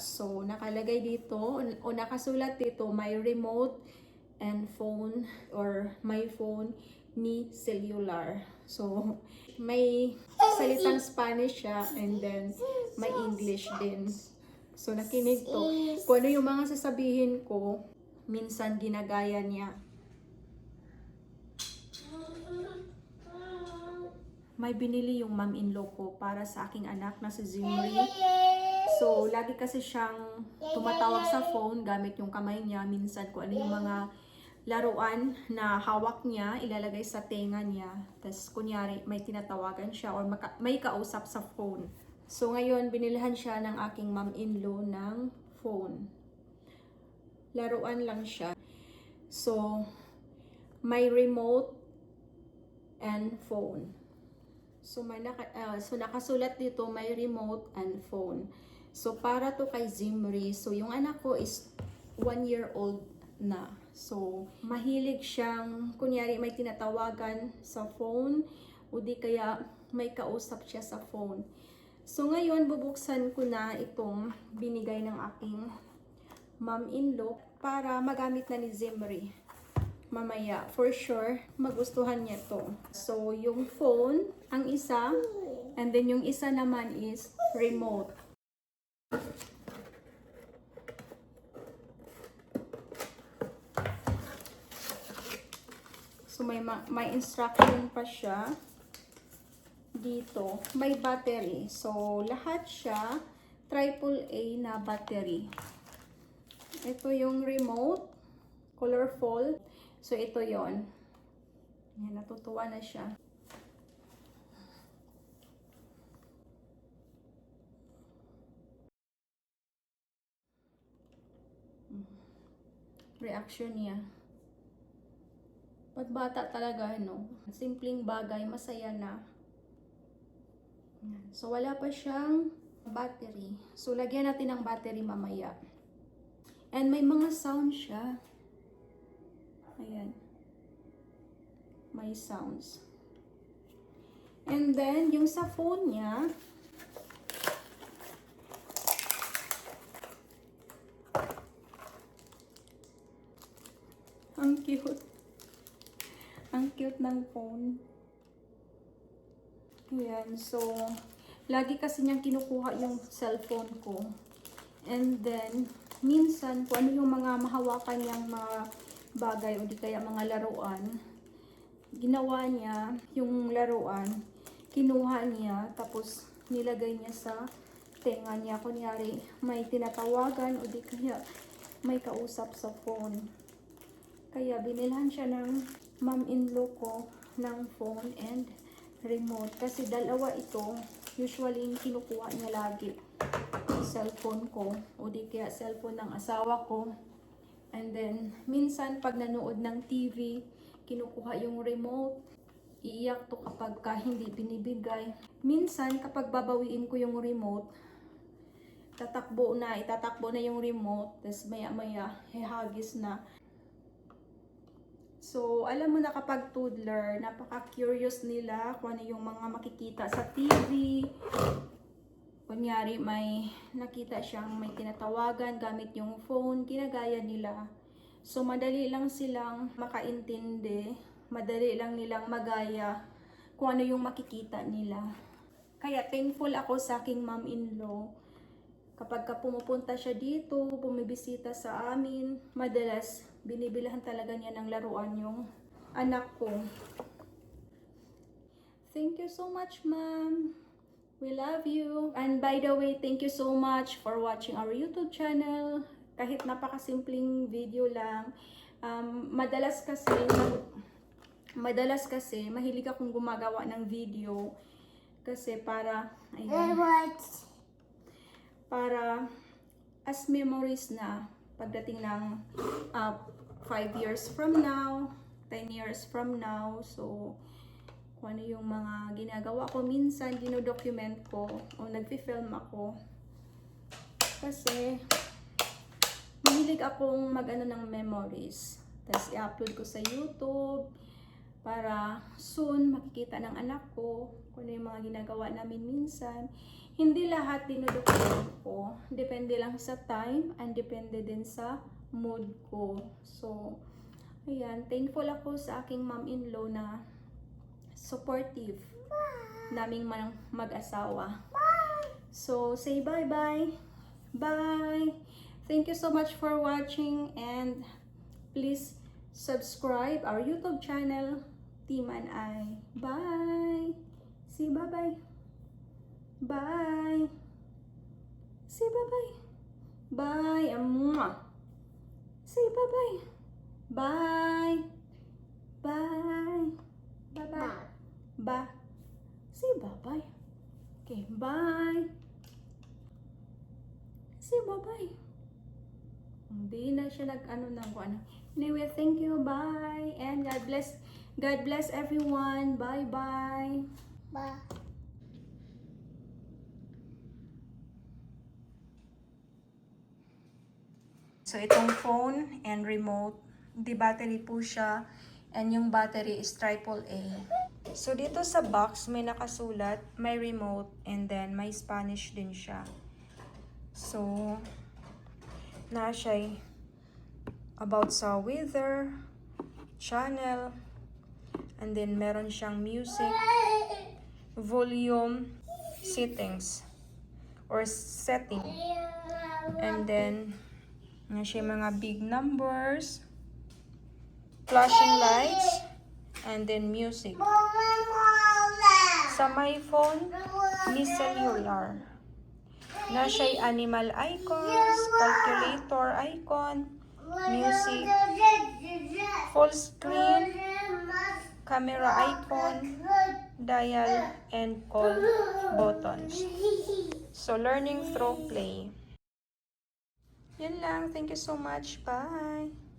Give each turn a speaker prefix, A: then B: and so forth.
A: So, nakalagay dito o nakasulat dito, my remote and phone or my phone ni cellular. So, may salitang Spanish siya and then may English din. So, nakinig to. Kung ano yung mga sasabihin ko, minsan ginagaya niya. May binili yung mom-in-law ko para sa aking anak na si Zimri. So, lagi kasi siyang tumatawag sa phone gamit yung kamay niya. Minsan kung ano yung mga laruan na hawak niya, ilalagay sa tenga niya. Tapos, kunyari, may tinatawagan siya or may kausap sa phone. So, ngayon, binilhan siya ng aking mom-in-law ng phone. Laruan lang siya. So, may remote and phone. So, nakasulat dito, may remote and phone. So, para to kay Zimri. So, yung anak ko is 1 year old na. So, mahilig siyang, kunyari may tinatawagan sa phone, o di kaya may kausap siya sa phone. So, ngayon, bubuksan ko na itong binigay ng aking mom-in-law para magamit na ni Zimri. Mamaya, for sure, magustuhan niya to. So, yung phone, ang isa, and then yung isa naman is remote. So, may instruction pa siya dito. May battery. So, lahat siya AAA na battery. Ito yung remote, colorful. So, ito yon. Yan, natutuwa na siya. Reaction niya. Pag bata talaga, no? Simpleng bagay, masaya na. Yan. So, wala pa siyang battery. So, lagyan natin ng battery mamaya. And may mga sound siya. Ayan. May sounds. And then, yung sa phone niya, ang cute. Ang cute ng phone. Ayan. So, lagi kasi niyang kinukuha yung cellphone ko. And then, minsan, kung ano yung mga mahawakan niyang mga bagay o di kaya mga laruan, ginawa niya yung laruan, kinuha niya, tapos nilagay niya sa tenga niya. Kunyari, may tinatawagan o di kaya may kausap sa phone. Kaya binilhan siya ng mom-in-law ko ng phone and remote. Kasi dalawa ito, usually kinukuha niya lagi. Cellphone ko o di kaya cellphone ng asawa ko. And then, minsan pag nanood ng TV, kinukuha yung remote. Iiyak to kapag hindi binibigay. Minsan, kapag babawiin ko yung remote, itatakbo na yung remote. Tapos maya-maya, hihagis na. So, alam mo na kapag toddler, napaka-curious nila kung ano yung mga makikita sa TV. Kunyari, may nakita siyang may tinatawagan gamit yung phone, ginagaya nila. So, madali lang silang makaintindi, madali lang nilang magaya kung ano yung makikita nila. Kaya thankful ako sa aking mom-in-law. Kapag pumupunta siya dito, bumibisita sa amin, madalas binibilhan talaga niya ng laruan yung anak ko. Thank you so much, ma'am. We love you. And by the way, thank you so much for watching our YouTube channel. Kahit napakasimpleng video lang. Madalas kasi mahilig akong gumagawa ng video. Kasi para as memories na pagdating ng 5 years from now, 10 years from now. So, kung ano yung mga ginagawa ko, minsan dinodocument ko o nagfi-film ako. Kasi mahilig akong mag-ano ng memories. Tapos i-upload ko sa YouTube para soon makikita ng anak ko kung ano yung mga ginagawa namin minsan. hindi lahat dinudukot ko. Depende lang sa time and depende din sa mood ko. So, ayan, thankful ako sa aking mom-in-law na supportive naming mag-asawa. So, say bye-bye. Bye! Thank you so much for watching and please subscribe our YouTube channel, Team and I. Bye! Say bye-bye. Bye! Say bye-bye. Bye! Mwah! Say bye-bye. Bye! Bye! Bye-bye. Bye! Say bye-bye. Okay, bye! Say bye-bye. Hindi na siya nag-ano ng ano. Anyway, thank you. Bye! And God bless. God bless everyone. Bye-bye.
B: Bye.
A: So, itong phone and remote, di battery po siya. And yung battery is AAA. So, dito sa box, may nakasulat, may remote, and then may Spanish din siya. So, na siya about sa weather, channel, and then meron siyang music, volume, settings, or setting. And then, na siya mga big numbers, flashing lights, and then music. Sa my phone, ni cellular. Na siya'y animal icons, calculator icon, music, full screen, camera icon, dial, and call buttons. So, learning through play. Yan lang. Thank you so much. Bye!